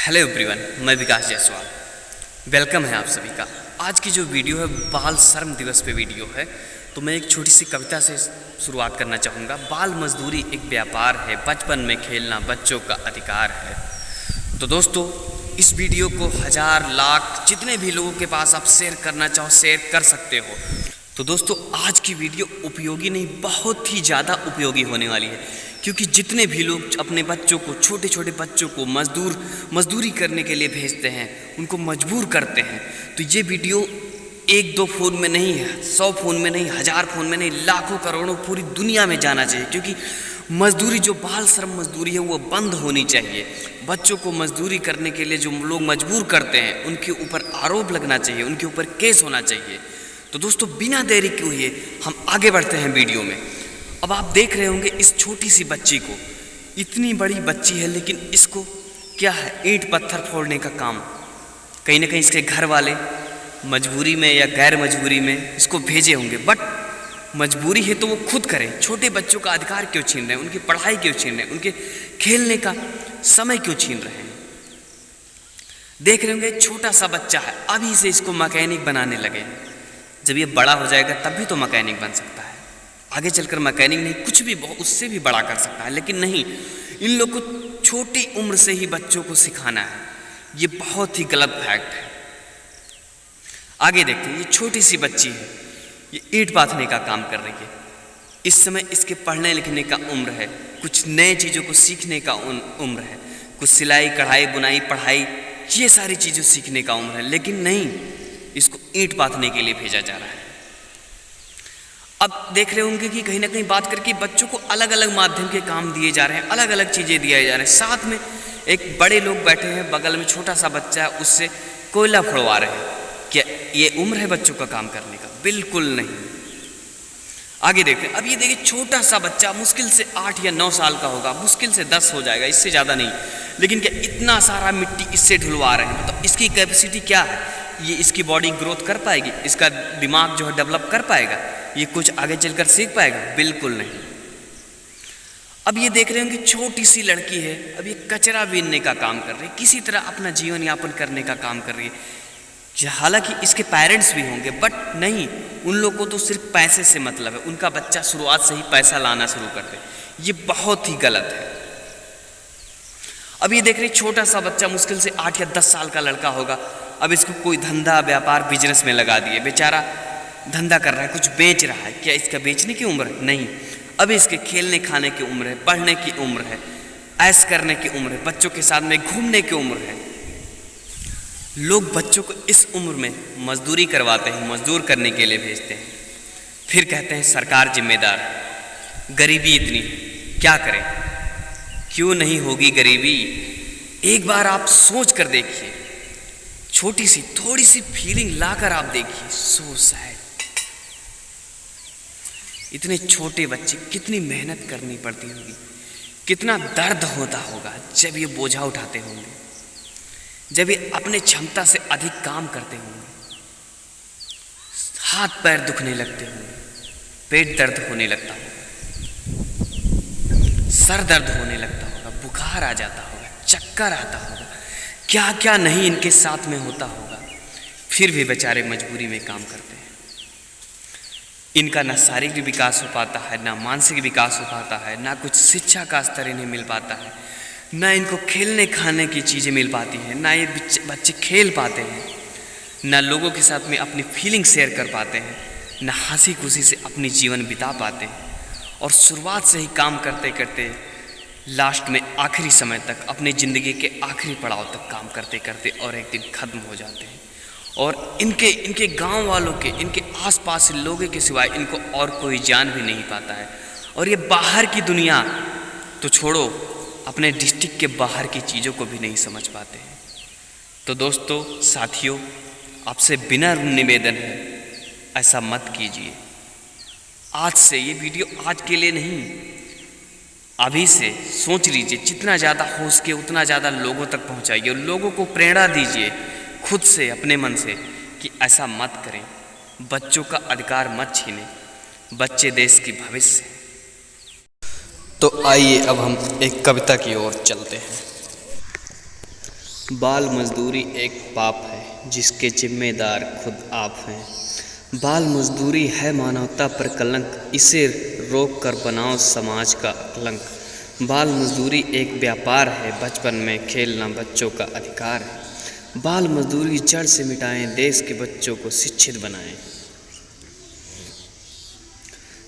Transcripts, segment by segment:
Hello everyone, मैं विकास Jaiswal. Welcome है आप सभी का। आज की जो वीडियो है बाल श्रम दिवस पे वीडियो है, तो मैं एक छोटी सी कविता से शुरुआत करना चाहूँगा। बाल मजदूरी एक व्यापार है, बचपन में खेलना बच्चों का अधिकार है। तो दोस्तों, इस वीडियो को हजार लाख जितने भी लोगों के पास आप शेयर करना चाहो शेयर कर सकते हो। तो दोस्तों, आज की वीडियो उपयोगी नहीं, बहुत ही ज़्यादा उपयोगी होने वाली है, क्योंकि जितने भी लोग अपने बच्चों को, छोटे छोटे बच्चों को मजदूरी करने के लिए भेजते हैं, उनको मजबूर करते हैं, तो ये वीडियो एक दो फ़ोन में नहीं है, 100 फ़ोन में नहीं, 1000 फ़ोन में नहीं, लाखों करोड़ों पूरी दुनिया में जाना चाहिए। क्योंकि मजदूरी, जो बाल श्रम मजदूरी है, वो बंद होनी चाहिए। बच्चों को मजदूरी करने के लिए जो लोग मजबूर करते हैं, उनके ऊपर आरोप लगना चाहिए, उनके ऊपर केस होना चाहिए। तो दोस्तों, बिना देरी के हुए हम आगे बढ़ते हैं वीडियो में। अब आप देख रहे होंगे इस छोटी सी बच्ची को, इतनी बड़ी बच्ची है, लेकिन इसको क्या है, ईंट पत्थर फोड़ने का काम। कहीं ना कहीं इसके घर वाले मजबूरी में या गैर मजबूरी में इसको भेजे होंगे, बट मजबूरी है तो वो खुद करें। छोटे बच्चों का अधिकार क्यों छीन रहे हैं, उनकी पढ़ाई क्यों छीन रहे हैं, उनके खेलने का समय क्यों छीन रहे हैं। देख रहे होंगे छोटा सा बच्चा है, अभी से इसको मैकेनिक बनाने लगे हैं। जब ये बड़ा हो जाएगा तब भी तो मैकेनिक बन सकता है, आगे चलकर मैकेनिक नहीं, कुछ भी उससे भी बड़ा कर सकता है। लेकिन नहीं, इन लोग को छोटी उम्र से ही बच्चों को सिखाना है। ये बहुत ही गलत फैक्ट है। आगे देखते हैं, ये छोटी सी बच्ची है, ये ईंट पाथने का काम कर रही है। इस समय इसके पढ़ने लिखने का उम्र है, कुछ नए चीज़ों को सीखने का उम्र है, कुछ सिलाई कढ़ाई बुनाई पढ़ाई, ये सारी चीज़ें सीखने का उम्र है। लेकिन नहीं, इसको ईंट पाथने के लिए भेजा जा रहा है। अब देख रहे होंगे कि कहीं ना कहीं बात करके बच्चों को अलग अलग माध्यम के काम दिए जा रहे हैं, अलग अलग चीज़ें दिए जा रहे हैं। साथ में एक बड़े लोग बैठे हैं, बगल में छोटा सा बच्चा है, उससे कोयला फोड़वा रहे हैं। क्या ये उम्र है बच्चों का काम करने का? बिल्कुल नहीं। आगे देखते हैं। अब ये देखिए, छोटा सा बच्चा मुश्किल से 8 या 9 साल का होगा, मुश्किल से 10 हो जाएगा, इससे ज़्यादा नहीं। लेकिन क्या इतना सारा मिट्टी इससे ढुलवा रहे हैं? मतलब इसकी कैपेसिटी क्या है? ये इसकी बॉडी ग्रोथ कर पाएगी? इसका दिमाग जो है डेवलप कर पाएगा? ये कुछ आगे चलकर सीख पाएगा? बिल्कुल नहीं। अब ये देख रहे हैं कि छोटी सी लड़की है, अब ये कचरा बीनने का काम कर रही है, किसी तरह अपना जीवन यापन करने का काम कर रही है। हालांकि इसके पेरेंट्स भी होंगे, बट नहीं, उन लोगों को तो सिर्फ पैसे से मतलब है। उनका बच्चा शुरुआत से ही पैसा लाना शुरू कर दे, ये बहुत ही गलत है। अब ये देख रहे, छोटा सा बच्चा मुश्किल से 8 या 10 साल का लड़का होगा। अब इसको कोई धंधा व्यापार बिजनेस में लगा दिए, बेचारा धंधा कर रहा है, कुछ बेच रहा है। क्या इसका बेचने की उम्र है? नहीं। अब इसके खेलने खाने की उम्र है, पढ़ने की उम्र है, ऐश करने की उम्र है, बच्चों के साथ में घूमने की उम्र है। लोग बच्चों को इस उम्र में मजदूरी करवाते हैं, मजदूर करने के लिए भेजते हैं, फिर कहते हैं सरकार जिम्मेदार है, गरीबी इतनी, क्या करें? क्यों नहीं होगी गरीबी? एक बार आप सोच कर देखिए, छोटी सी थोड़ी सी फीलिंग लाकर आप देखिए। So sad. इतने छोटे बच्चे, कितनी मेहनत करनी पड़ती होगी, कितना दर्द होता होगा जब ये बोझा उठाते होंगे, जब ये अपने क्षमता से अधिक काम करते होंगे, हाथ पैर दुखने लगते होंगे, पेट दर्द होने लगता होगा, सर दर्द होने लगता होगा, बुखार आ जाता होगा, चक्कर आता होगा, क्या क्या नहीं इनके साथ में होता होगा, फिर भी बेचारे मजबूरी में काम करते हैं। इनका ना शारीरिक विकास हो पाता है, ना मानसिक विकास हो पाता है, ना कुछ शिक्षा का स्तर इन्हें मिल पाता है, ना इनको खेलने खाने की चीज़ें मिल पाती हैं, ना ये बच्चे खेल पाते हैं, ना लोगों के साथ में अपनी फीलिंग शेयर कर पाते हैं, ना हंसी खुशी से अपनी जीवन बिता पाते हैं। और शुरुआत से ही काम करते करते लास्ट में आखिरी समय तक, अपनी ज़िंदगी के आखिरी पड़ाव तक काम करते करते और एक दिन ख़त्म हो जाते हैं। और इनके गांव वालों के, इनके आसपास लोगों के सिवाय इनको और कोई जान भी नहीं पाता है। और ये बाहर की दुनिया तो छोड़ो, अपने डिस्ट्रिक्ट के बाहर की चीज़ों को भी नहीं समझ पाते हैं। तो दोस्तों, साथियों, आपसे बिना निवेदन है, ऐसा मत कीजिए। आज से, ये वीडियो आज के लिए नहीं, अभी से सोच लीजिए, जितना ज़्यादा हो सके उतना ज़्यादा लोगों तक पहुँचाइए, लोगों को प्रेरणा दीजिए खुद से, अपने मन से, कि ऐसा मत करें, बच्चों का अधिकार मत छीनें, बच्चे देश की भविष्य हैं। तो आइए अब हम एक कविता की ओर चलते हैं। बाल मजदूरी एक पाप है जिसके जिम्मेदार खुद आप हैं। बाल मजदूरी है मानवता पर कलंक, इसे रोक कर बनाओ समाज का कलंक। बाल मजदूरी एक व्यापार है, बचपन में खेलना बच्चों का अधिकार है। बाल मजदूरी जड़ से मिटाएं, देश के बच्चों को शिक्षित बनाएं।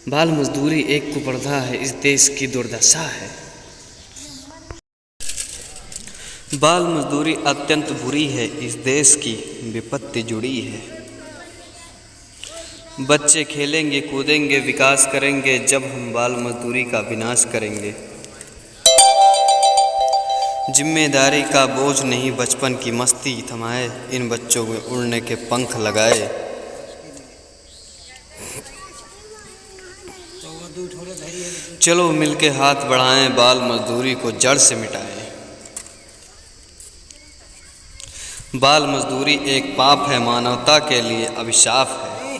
बाल मजदूरी एक कुप्रथा है, इस देश की दुर्दशा है। बाल मजदूरी अत्यंत बुरी है, इस देश की विपत्ति जुड़ी है। बच्चे खेलेंगे कूदेंगे विकास करेंगे, जब हम बाल मजदूरी का विनाश करेंगे। जिम्मेदारी का बोझ नहीं बचपन की मस्ती थमाए, इन बच्चों में उड़ने के पंख लगाए। चलो मिलके हाथ बढ़ाएं, बाल मजदूरी को जड़ से मिटाएं। बाल मजदूरी एक पाप है, मानवता के लिए अभिशाप है।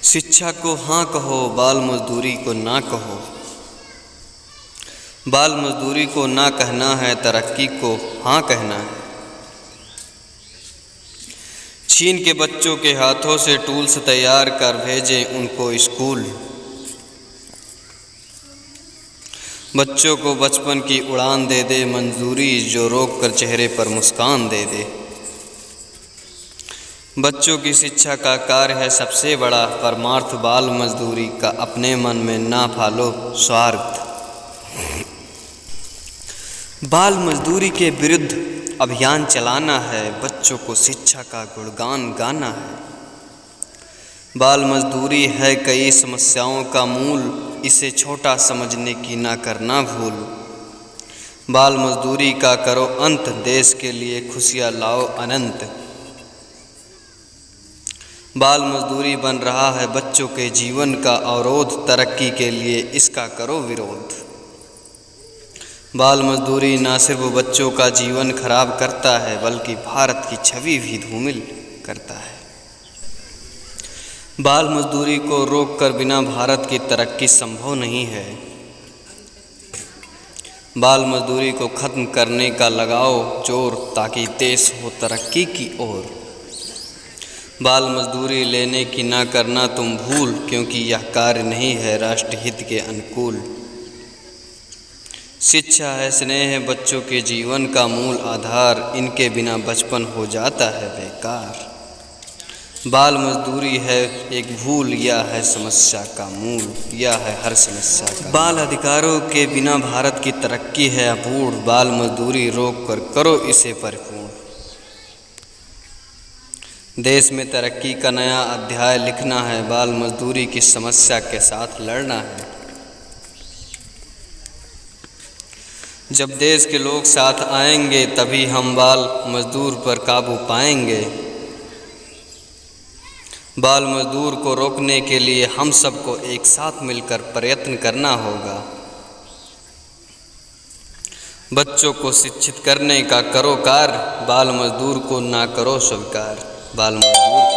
शिक्षा को हाँ कहो, बाल मजदूरी को ना कहो। बाल मजदूरी को ना कहना है, तरक्की को हाँ कहना है। चीन के बच्चों के हाथों से टूल्स तैयार कर भेजें उनको स्कूल। बच्चों को बचपन की उड़ान दे दे मंजूरी, जो रोक कर चेहरे पर मुस्कान दे दे। बच्चों की शिक्षा का कार्य है सबसे बड़ा परमार्थ, बाल मजदूरी का अपने मन में ना पालो स्वार्थ। बाल मजदूरी के विरुद्ध अभियान चलाना है, बच्चों को शिक्षा का गुणगान गाना है। बाल मजदूरी है कई समस्याओं का मूल, इसे छोटा समझने की ना करना भूल। बाल मजदूरी का करो अंत, देश के लिए खुशियाँ लाओ अनंत। बाल मजदूरी बन रहा है बच्चों के जीवन का अवरोध, तरक्की के लिए इसका करो विरोध। बाल मजदूरी ना सिर्फ बच्चों का जीवन खराब करता है, बल्कि भारत की छवि भी धूमिल करता है। बाल मजदूरी को रोककर बिना भारत की तरक्की संभव नहीं है। बाल मजदूरी को खत्म करने का लगाओ जोर, ताकि देश हो तरक्की की ओर। बाल मजदूरी लेने की ना करना तुम भूल, क्योंकि यह कार्य नहीं है राष्ट्रहित के अनुकूल। शिक्षा है स्नेह है बच्चों के जीवन का मूल आधार, इनके बिना बचपन हो जाता है बेकार। बाल मजदूरी है एक भूल, या है समस्या का मूल, या है हर समस्या का। बाल अधिकारों के बिना भारत की तरक्की है अपूर्ण, बाल मजदूरी रोक कर करो इसे परिपूर्ण। देश में तरक्की का नया अध्याय लिखना है, बाल मजदूरी की समस्या के साथ लड़ना है। जब देश के लोग साथ आएंगे, तभी हम बाल मजदूर पर काबू पाएंगे। बाल मजदूर को रोकने के लिए हम सबको एक साथ मिलकर प्रयत्न करना होगा। बच्चों को शिक्षित करने का करो कार्य, बाल मजदूर को ना करो स्वीकार। बाल मजदूर